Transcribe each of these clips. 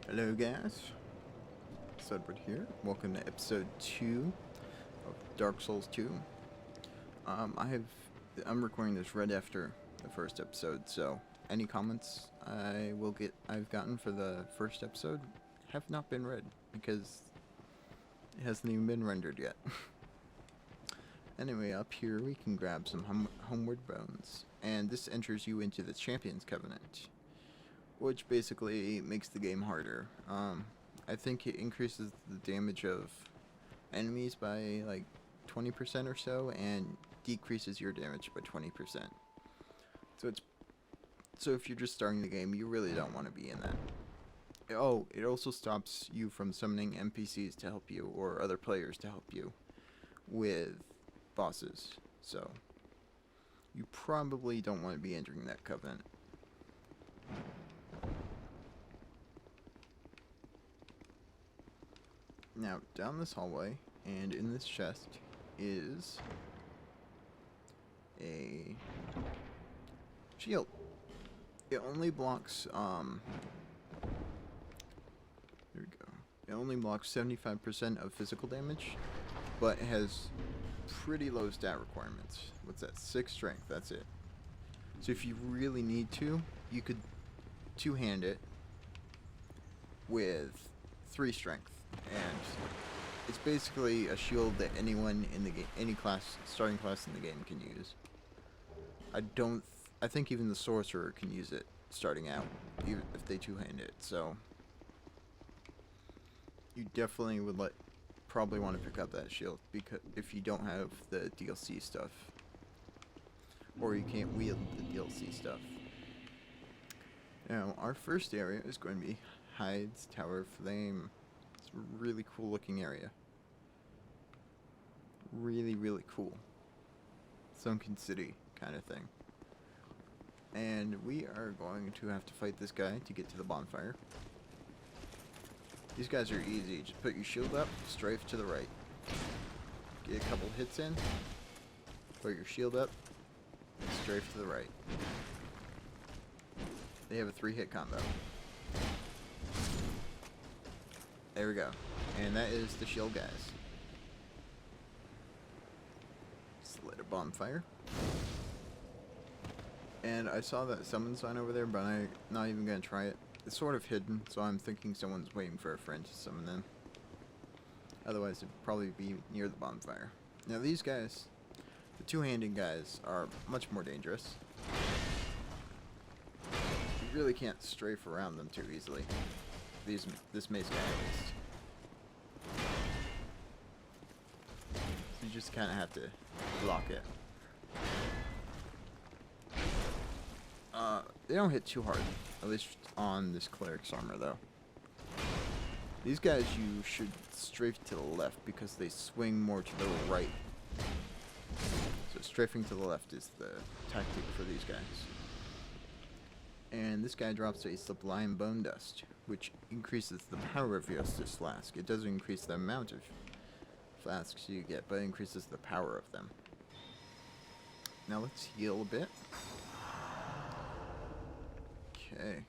Hello guys, Sudward here. Welcome to episode 2 of Dark Souls 2. I'm recording this right after the first episode, so any comments I've gotten for the first episode have not been read because it hasn't even been rendered yet. Anyway, up here we can grab some homeward bones, and this enters you into the Champions Covenant, which basically makes the game harder. I think it increases the damage of enemies by like 20% or so, and decreases your damage by 20%. So if you're just starting the game, you really don't want to be in that. Oh, it also stops you from summoning NPCs to help you, or other players to help you with bosses. So you probably don't want to be entering that covenant. Now, down this hallway, and in this chest, is a shield. It only blocks, there we go. It only blocks 75% of physical damage, but it has pretty low stat requirements. What's that? 6 strength, that's it. So if you really need to, you could two-hand it with 3 strength. And it's basically a shield that anyone in the game, any class, starting class in the game can use. I think even the sorcerer can use it starting out, even if they two-hand it. So you definitely would probably want to pick up that shield, because if you don't have the DLC stuff, or you can't wield the DLC stuff. Now, our first area is going to be Hyde's Tower of Flame. It's a really cool looking area. Really, really cool. Sunken City kind of thing. And we are going to have to fight this guy to get to the bonfire. These guys are easy. Just put your shield up, strafe to the right. Get a couple hits in. Put your shield up, strafe to the right. They have a 3-hit combo. There we go. And that is the shield guys. Just lit a bonfire. And I saw that summon sign over there, but I'm not even going to try it. It's sort of hidden, so I'm thinking someone's waiting for a friend to summon them. Otherwise, it'd probably be near the bonfire. Now these guys, the two-handed guys, are much more dangerous. You really can't strafe around them too easily. This mace guy at least. So you just kind of have to block it. They don't hit too hard, at least on this cleric's armor though. These guys you should strafe to the left because they swing more to the right. So strafing to the left is the tactic for these guys. And this guy drops a Sublime Bone Dust, which increases the power of your Estus Flask. It doesn't increase the amount of flasks you get, but it increases the power of them. Now let's heal a bit. Okay.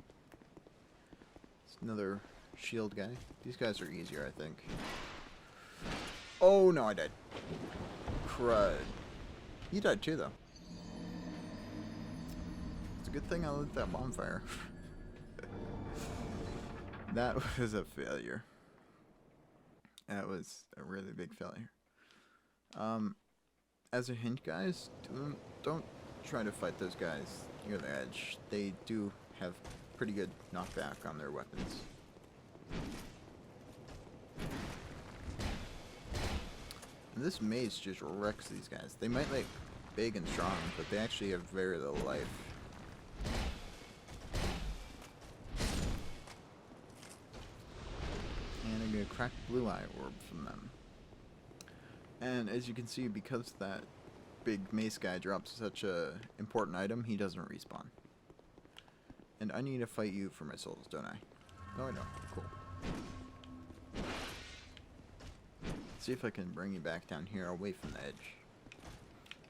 It's another shield guy. These guys are easier, I think. Oh no, I died. Crud. You died too, though. It's a good thing I lit that bonfire. That was a failure. That was a really big failure. As a hint, guys, don't try to fight those guys near the edge. They do have pretty good knockback on their weapons. And this mace just wrecks these guys. They might look big and strong, but they actually have very little life. And I get a cracked blue eye orb from them. And as you can see, because that big mace guy drops such a important item, he doesn't respawn. And I need to fight you for my souls, don't I? No, I don't. Cool. Let's see if I can bring you back down here away from the edge.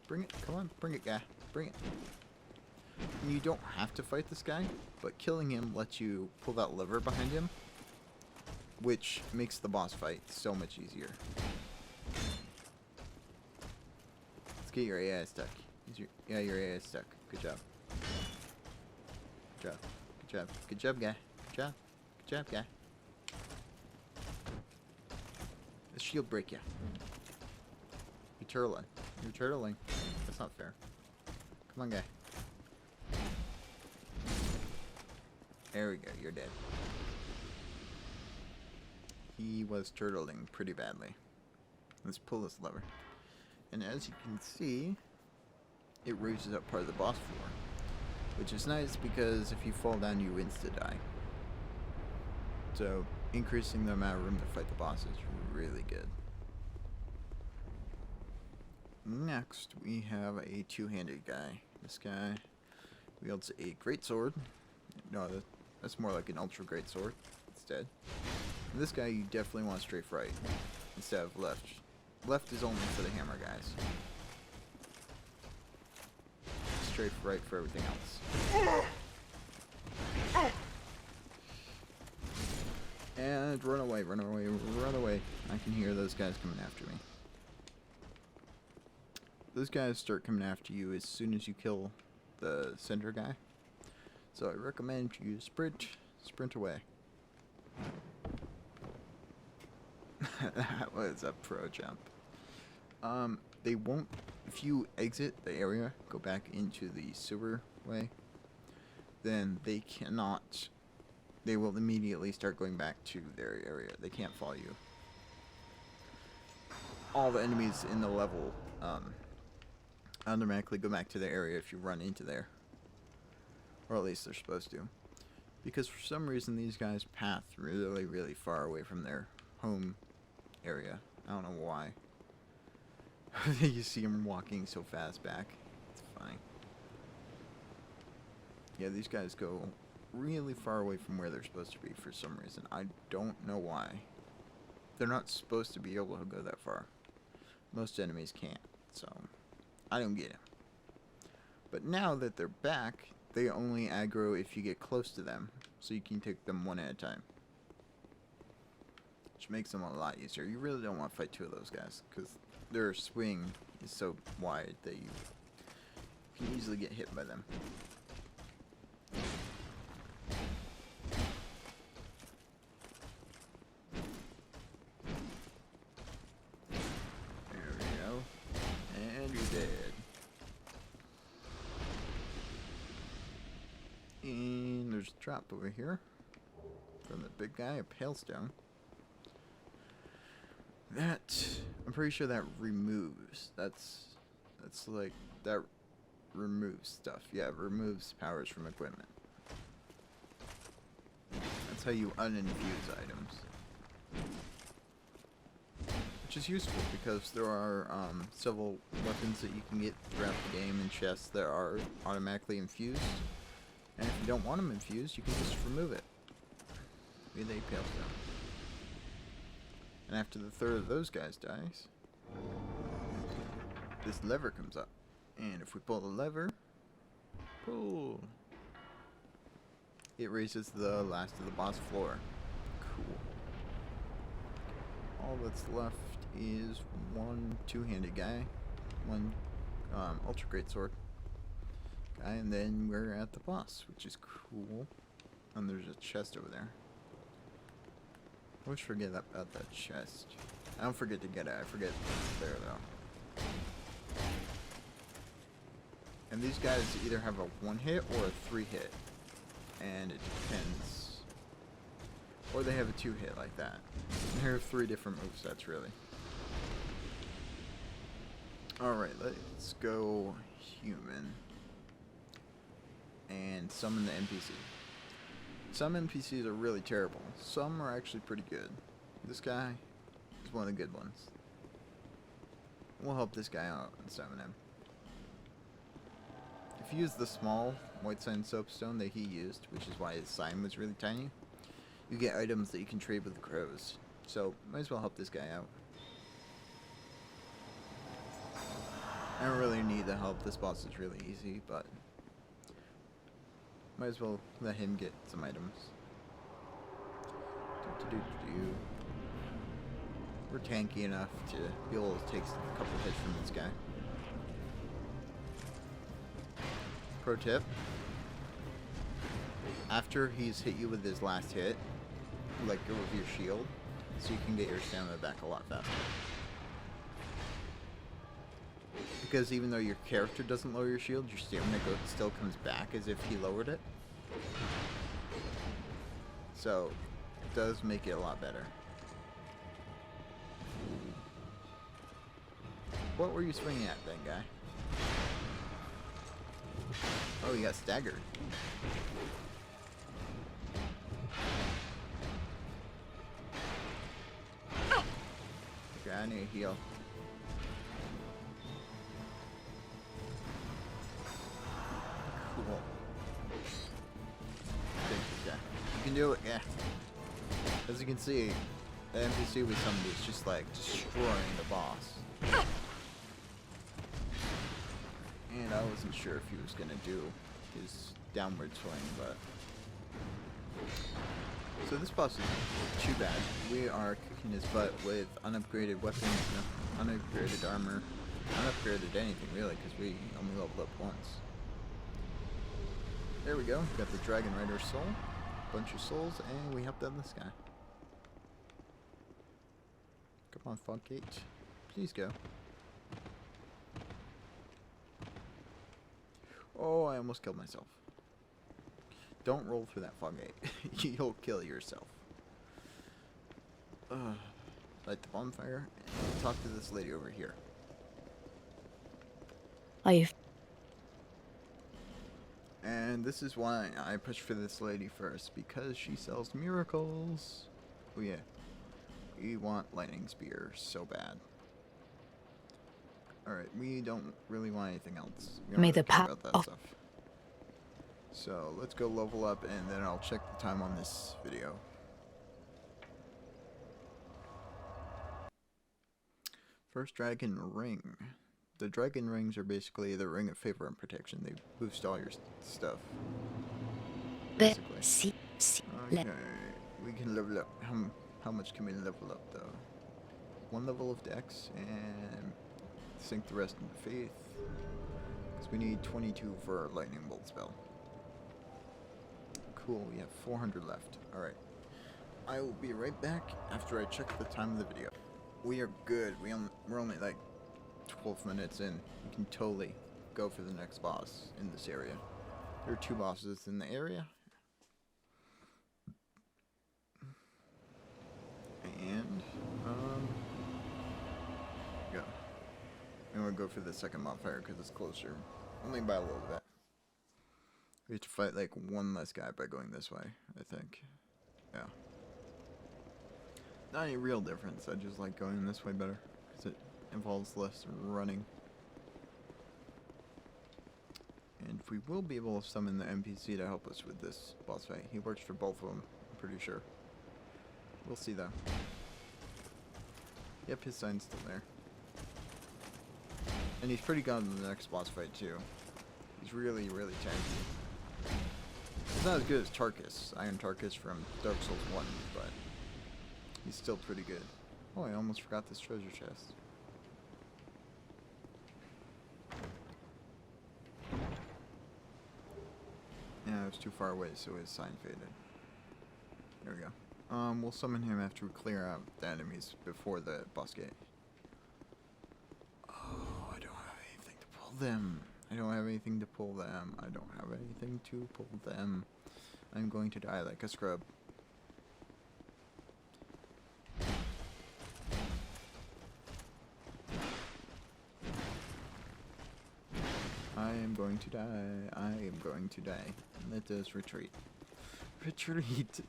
Bring it. Come on. Bring it, guy. Bring it. And you don't have to fight this guy, but killing him lets you pull that lever behind him which makes the boss fight so much easier. Let's get your AI stuck. Your AI is stuck. Good job. Good job. Good job. Good job, guy. Good job. Good job, guy. The shield break ya. You're turtling. You're turtling. That's not fair. Come on, guy. There we go. You're dead. He was turtling pretty badly. Let's pull this lever. And as you can see, it raises up part of the boss floor. Which is nice because if you fall down, you insta-die. So, increasing the amount of room to fight the boss is really good. Next, we have a two-handed guy. This guy wields a greatsword. No, that's more like an ultra greatsword instead. And this guy, you definitely want strafe right instead of left. Left is only for the hammer guys. Strafe right for everything else. And run away, run away, run away. I can hear those guys coming after me. Those guys start coming after you as soon as you kill the center guy. So I recommend you sprint away. That was a pro jump. They won't, if you exit the area, go back into the sewer way, then they cannot, they will immediately start going back to their area. They can't follow you. All the enemies in the level, automatically go back to their area if you run into there. Or at least they're supposed to. Because for some reason these guys path really, really far away from their home area. I don't know why. You see them walking so fast back. It's funny. Yeah, these guys go really far away from where they're supposed to be for some reason. I don't know why. They're not supposed to be able to go that far. Most enemies can't, so I don't get it. But now that they're back, they only aggro if you get close to them, so you can take them one at a time. Which makes them a lot easier. You really don't want to fight two of those guys, because their swing is so wide that you can easily get hit by them. There we go. And you're dead. And there's a drop over here from the big guy, a Palestone. That, I'm pretty sure that removes. That's like, that removes stuff. Yeah, it removes powers from equipment. That's how you uninfuse items. Which is useful because there are several weapons that you can get throughout the game and chests that are automatically infused. And if you don't want them infused, you can just remove it with a Palestone. And after the third of those guys dies, this lever comes up. And if we pull the lever, pull, it raises the last of the boss floor. Cool. All that's left is one two-handed guy, one ultra greatsword guy, and then we're at the boss, which is cool. And there's a chest over there. I always forget about that chest. I don't forget to get it. I forget it's there though. And these guys either have a 1-hit or a 3-hit, and it depends. Or they have a 2-hit like that. And there are 3 different movesets really. Alright, let's go human. And summon the NPC. Some NPCs are really terrible. Some are actually pretty good. This guy is one of the good ones. We'll help this guy out and summon him. If you use the small white sign soapstone that he used, which is why his sign was really tiny, you get items that you can trade with the crows. So, might as well help this guy out. I don't really need the help. This boss is really easy, but might as well let him get some items. we're tanky enough to be able to take a couple hits from this guy. Pro tip: after he's hit you with his last hit, let go of your shield so you can get your stamina back a lot faster. Because even though your character doesn't lower your shield, your stamina still comes back as if he lowered it. So, it does make it a lot better. What were you swinging at then, guy? Oh, you got staggered. Okay, I need a heal. Cool. Okay. You can do it, yeah. As you can see, the NPC with somebody is just like destroying the boss. And I wasn't sure if he was gonna do his downward swing, but... So this boss is too bad. We are kicking his butt with unupgraded weapons, unupgraded armor, unupgraded anything really, because we only leveled up once. There we go, got the Dragon Rider soul, bunch of souls, and we helped out this guy. Come on, Foggate. Please go. Oh, I almost killed myself. Don't roll through that Foggate. You'll kill yourself. Light the bonfire and talk to this lady over here. And this is why I pushed for this lady first, because she sells miracles. Oh yeah. We want lightning spear so bad. Alright, we don't really want anything else. We don't really care about that stuff. So let's go level up and then I'll check the time on this video. First dragon ring. The dragon rings are basically the ring of favor and protection. They boost all your stuff. Basically. Okay, we can level up. How much can we level up though? 1 level of dex and sink the rest into faith. Because we need 22 for our lightning bolt spell. Cool, we have 400 left. Alright. I will be right back after I check the time of the video. We are good. We're only like 12 minutes in. We can totally go for the next boss in this area. There are 2 bosses in the area. And, go. I'm gonna go for the second bonfire because it's closer. Only by a little bit. We have to fight like 1 less guy by going this way, I think. Yeah. Not any real difference, I just like going this way better. Because it involves less running. And we will be able to summon the NPC to help us with this boss fight. He works for both of them, I'm pretty sure. We'll see though. Yep, his sign's still there. And he's pretty good in the next boss fight too. He's really, really tanky. He's not as good as Tarkus, Iron Tarkus from Dark Souls 1, but he's still pretty good. Oh, I almost forgot this treasure chest. Yeah, it was too far away, so his sign faded. There we go. We'll summon him after we clear out the enemies before the boss gate. Oh, I don't have anything to pull them. I don't have anything to pull them. I don't have anything to pull them. I'm going to die like a scrub. I am going to die. I am going to die. Let us retreat. Retreat.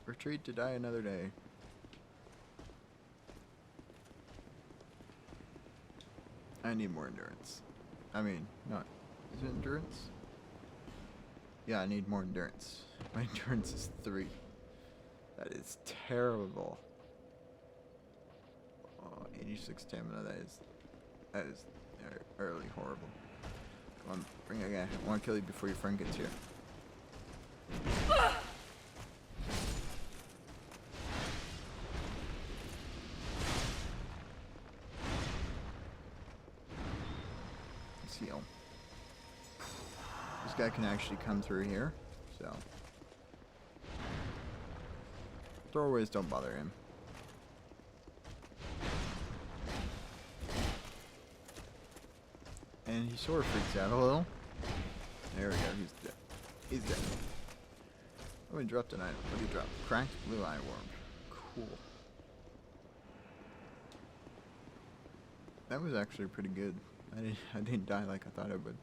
Retreat to die another day. I need more endurance. I mean, not... Is it endurance? Yeah, I need more endurance. My endurance is 3. That is terrible. Oh, 86 stamina, that is early horrible. Come on, bring it again. I want to kill you before your friend gets here. seal. This guy can actually come through here, so throwaways don't bother him. And he sort of freaks out a little. There we go, he's dead. He's dead. Oh, he dropped an item. What did he drop? Cracked blue eye worm. Cool. That was actually pretty good. I didn't die like I thought I would.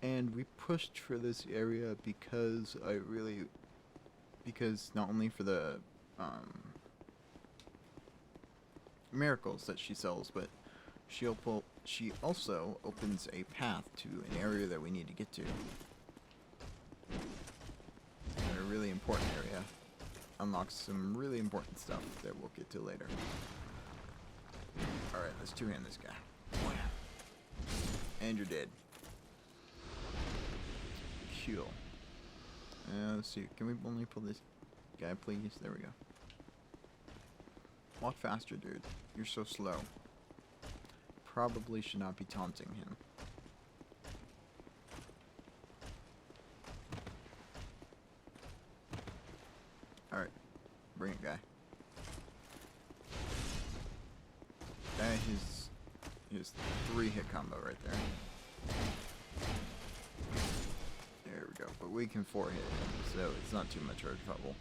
And we pushed for this area because because not only for the miracles that she sells, but she also opens a path to an area that we need to get to. And a really important area. Unlocks some really important stuff that we'll get to later. Alright, let's two-hand this guy. And you're dead. Cool. Let's see. Can we only pull this guy, please? There we go. Walk faster, dude. You're so slow. Probably should not be taunting him. Alright. Bring it, guy. His 3-hit combo right there. There we go. But we can 4-hit him, so it's not too much trouble.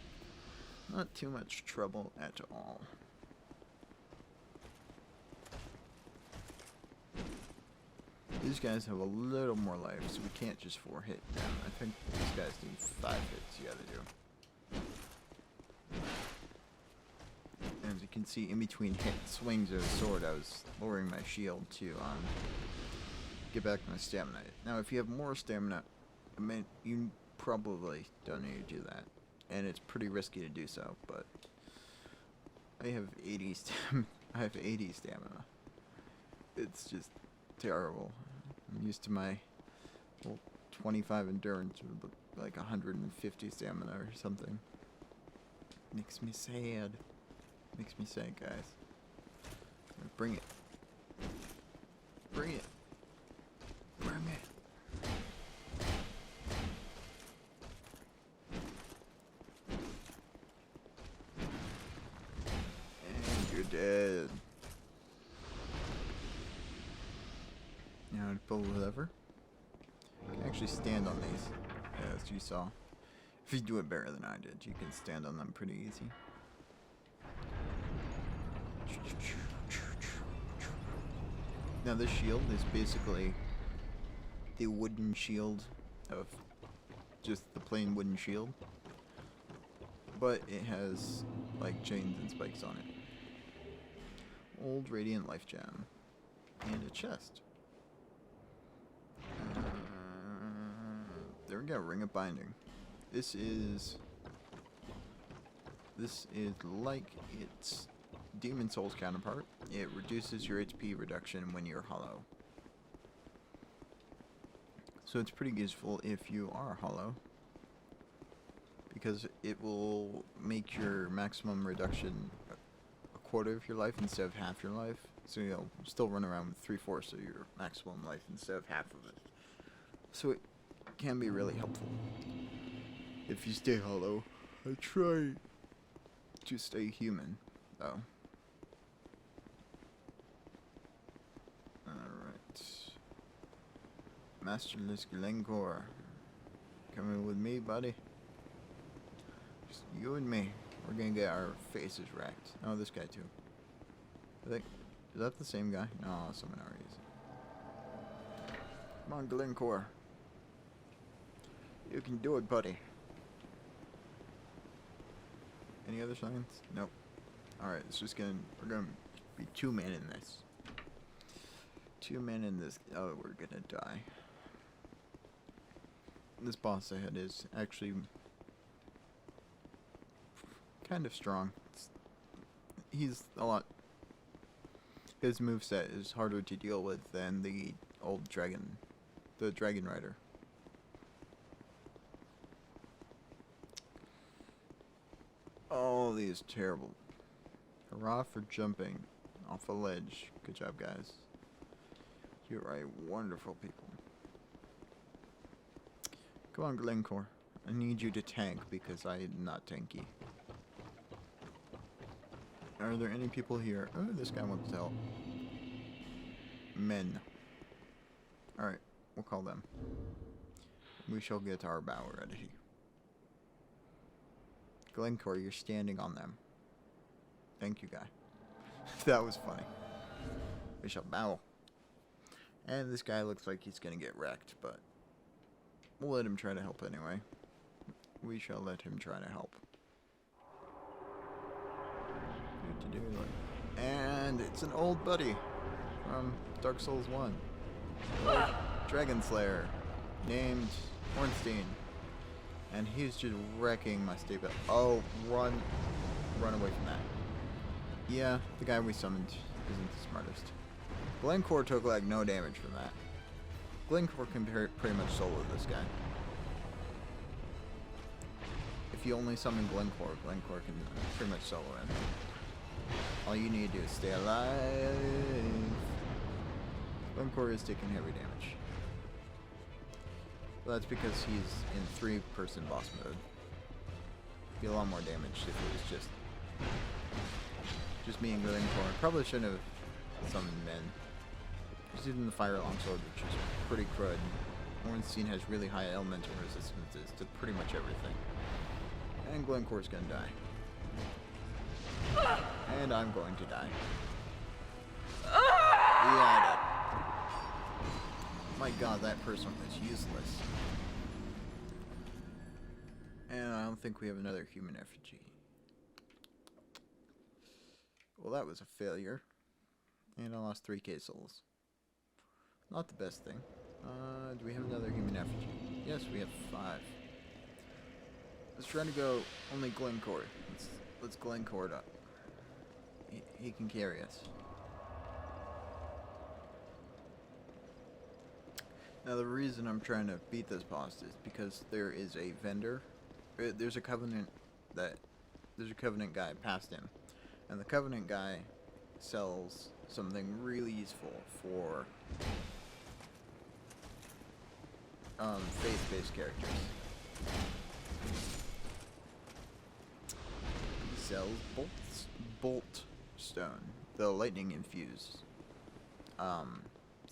Not too much trouble at all. These guys have a little more life, so we can't just 4-hit them. I think these guys need 5 hits you gotta do. As you can see, in between hit swings of the sword, I was lowering my shield to get back my stamina. Now, if you have more stamina, I mean, you probably don't need to do that, and it's pretty risky to do so. But I have 80 stamina. It's just terrible. I'm used to my 25 endurance, or like 150 stamina or something. Makes me sad. Makes me sad, guys. Bring it. Bring it. Bring it. And you're dead. Now to pull the lever. You can actually stand on these, as you saw. If you do it better than I did, you can stand on them pretty easy. Now this shield is basically the wooden shield of just the plain wooden shield, but it has like chains and spikes on it. Old Radiant Life Gem and a chest. There we go, Ring of Binding. This is like its Demon Souls counterpart. It reduces your HP reduction when you're hollow. So it's pretty useful if you are hollow, because it will make your maximum reduction a quarter of your life instead of half your life. So you'll still run around with 3/4 of your maximum life instead of half of it. So it can be really helpful if you stay hollow. I try to stay human, though. Alright. Masterless Glencore. Coming with me, buddy. Just you and me. We're gonna get our faces wrecked. Oh, this guy too. I think, is that the same guy? No, someone already is. Come on, Glencore. You can do it, buddy. Any other signs? Nope. Alright, we're gonna be 2 men in this. 2 men in this. Oh, we're gonna die. This boss ahead is actually kind of strong. He's a lot. His moveset is harder to deal with than the old dragon, the Dragon Rider. Oh, he is terrible. Hurrah for jumping off a ledge. Good job, guys. You are a wonderful people. Come on, Glencore. I need you to tank because I'm not tanky. Are there any people here? Oh, this guy wants to help. Men. Alright, we'll call them. We shall get our bow ready. Glencore, you're standing on them. Thank you, guy. That was funny. We shall bow. And this guy looks like he's gonna get wrecked, but we'll let him try to help anyway. We shall let him try to help. And it's an old buddy from Dark Souls 1. Old Dragon Slayer named Ornstein. And he's just wrecking my stable. Oh, run away from that. Yeah, the guy we summoned isn't the smartest. Glencore took like no damage from that. Glencore can pretty much solo this guy. If you only summon Glencore, Glencore can pretty much solo him. All you need to do is stay alive. Glencore is taking heavy damage. Well, that's because he's in 3-person boss mode. Be a lot more damage if it was just me and Glencore. Probably shouldn't have summoned men. He's using the Fire Longsword, which is pretty crud. Ornstein has really high elemental resistances to pretty much everything. And Glencore's gonna die. And I'm going to die. Yeah, my god, that person was useless. And I don't think we have another human effigy. Well, that was a failure. And I lost 3k souls. Not the best thing. Do we have another human effigy? Yes, we have 5. Let's try to go only Glencore. Let's Glencore it up. He can carry us. Now the reason I'm trying to beat this boss is because there is a vendor. There's a covenant guy past him, and the covenant guy sells something really useful for faith-based characters. He sells bolt stone, the lightning infused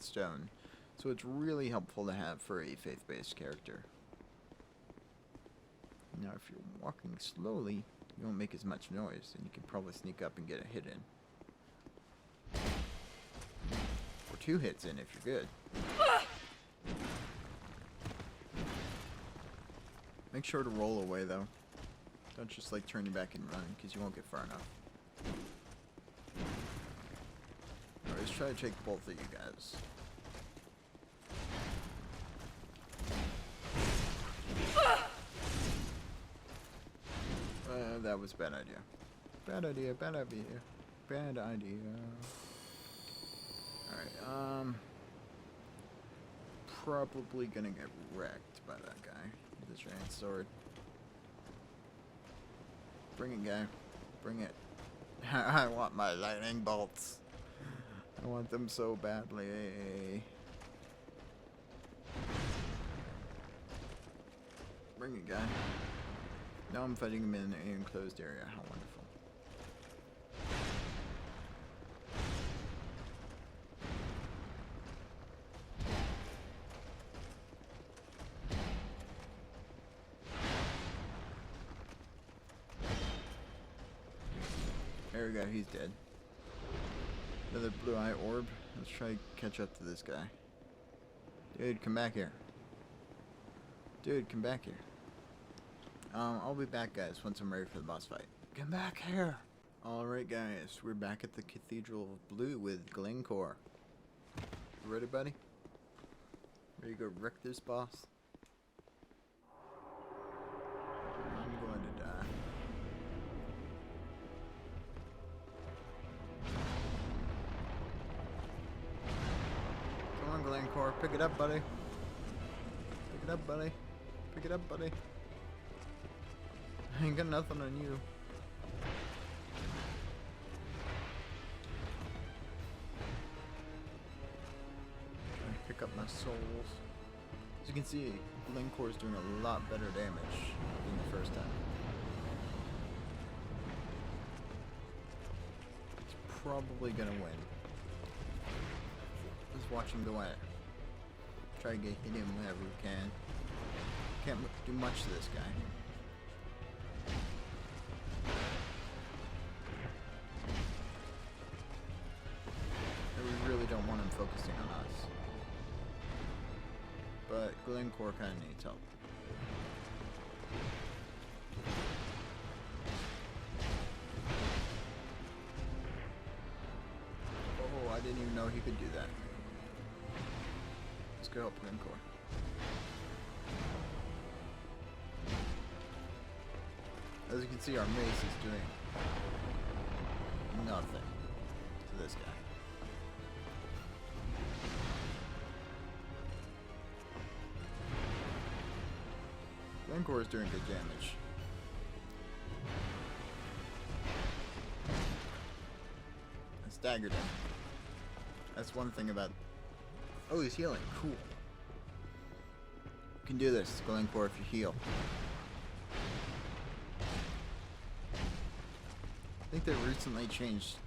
stone. So it's really helpful to have for a faith-based character. Now if you're walking slowly, you won't make as much noise, and you can probably sneak up and get a hit in. Or 2 hits in if you're good. Make sure to roll away though. Don't just like turn your back and run, because you won't get far enough. Alright, let's try to take both of you guys. That was a bad idea. Bad idea, bad idea. Bad idea. Alright, probably gonna get wrecked by that guy with the giant sword. Bring it, guy. Bring it. I want my lightning bolts. I want them so badly. Bring it, guy. Now I'm fighting him in an enclosed area. How wonderful. There we go, he's dead. Another blue eye orb. Let's try to catch up to this guy. Dude, come back here. Dude, come back here. I'll be back, guys, once I'm ready for the boss fight. Come back here! Alright, guys, we're back at the Cathedral of Blue with Glencore. You ready, buddy? Ready to go wreck this boss? I'm going to die. Come on, Glencore, pick it up, buddy. Pick it up, buddy. Pick it up, buddy. I ain't got nothing on you. up my souls. As you can see, Glencore is doing a lot better damage than the first time. It's probably gonna win. Let's watch him go at it. Try to hit him whenever we can. Can't do much to this guy. We really don't want him focusing on us. But Glencore kind of needs help. Oh, I didn't even know he could do that. Let's go help Glencore. As you can see, our mace is doing nothing to this guy. Glencore is doing good damage. I staggered him. That's one thing about... Oh, he's healing. Cool. You can do this, Glencore, if you heal. I think they recently changed...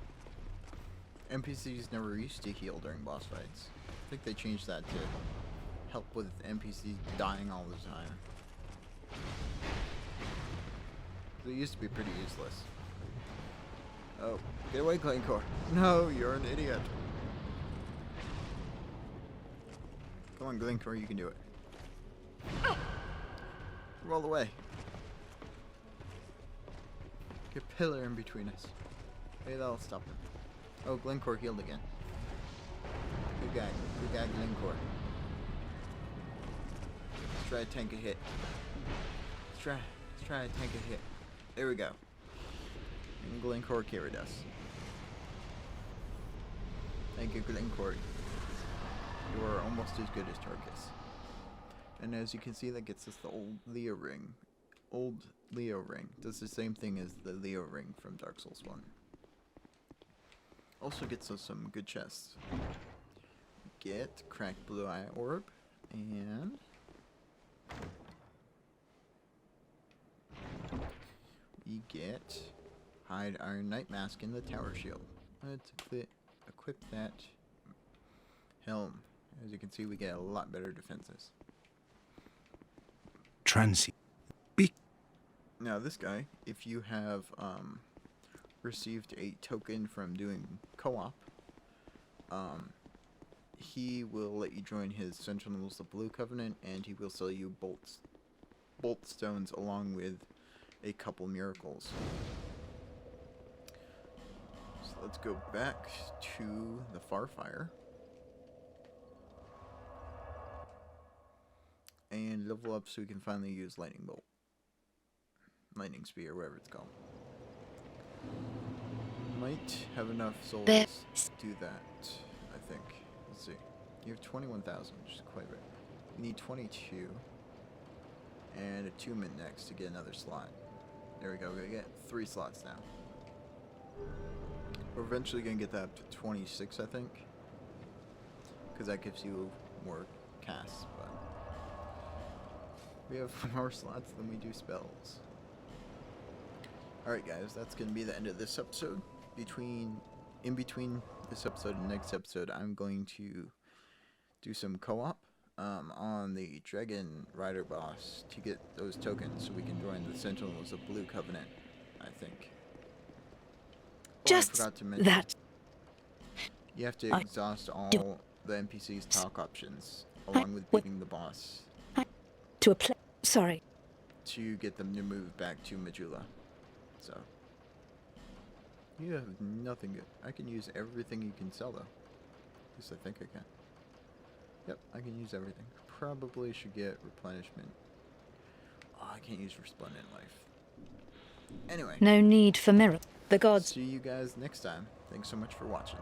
NPCs never used to heal during boss fights. I think they changed that to help with NPCs dying all the time. It used to be pretty useless. Oh, get away, Glencore. No, you're an idiot. Come on, Glencore, you can do it. Roll away. Get a pillar in between us. Maybe that'll stop him. Oh, Glencore healed again. Good guy, Glencore. Let's try to tank a hit. Let's try to tank a hit. There we go. And Glencore carried us. Thank you, Glencore. You are almost as good as Tarkus. And as you can see, that gets us the old Leo ring. Old Leo ring does the same thing as the Leo ring from Dark Souls 1. Also gets us some good chests. Get Cracked Blue Eye Orb and we get Hide Iron Knight Mask in the Tower Shield. Let's equip that helm. As you can see, we get a lot better defenses. Now this guy, if you have received a token from doing co-op, he will let you join his Sentinels of Blue Covenant, and he will sell you bolt stones along with a couple miracles. So let's go back to the Farfire and level up so we can finally use Lightning Bolt. Lightning Spear, whatever it's called. Might have enough souls to do that, I think. Let's see. You have 21,000, which is quite right. You need 22 and a 2-min next to get another slot. There we go. We get 3 slots now. We're eventually going to get that up to 26, I think. Because that gives you more casts, but we have more slots than we do spells. Alright guys, that's going to be the end of this episode. In between this episode and next episode, I'm going to do some co-op on the Dragon Rider boss to get those tokens so we can join the Sentinels of Blue Covenant, I think. Oh, Just I forgot to mention, that. you have to exhaust all the NPC's talk options along with beating the boss To a place. Sorry. to get them to move back to Majula. So, you have nothing good. I can use everything you can sell though. At least I think I can. Yep, I can use everything. Probably should get replenishment. Oh, I can't use Resplendent Life. Anyway. No need for mirror. The gods. See you guys next time. Thanks so much for watching.